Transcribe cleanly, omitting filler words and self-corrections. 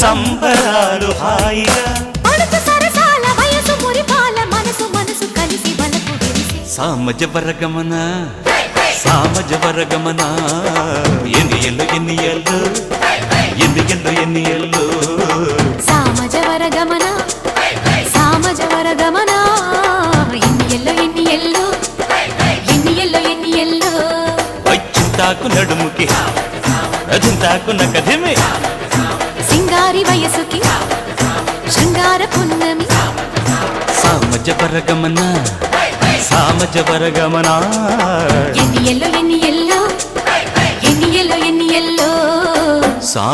సంబరాలు హాయిగా అడుగు సరసాల వయసు మురిపాల మనసు మనసు కలిసి వలకు విరిసి సామజవరగమన సామజవరగమన ఎన్నియల్లు ఎన్నియల్లు ఎన్నియల్లు ఎన్నియల్లు సామజవరగమన సామజవరగమన ఎన్నియల్లు ఎన్నియల్లు ఎన్నియల్లు ఎన్నియల్లు చింతాకు నడుముకి చింతాకు నకధిమి సింగారి వయసుకి శృంగార పున్నమి సామజవరగమన సామజవరగమన ఎన్నియల్లు ఎన్నియల్లు ఎన్నియల్లు ఎన్నియల్లు సా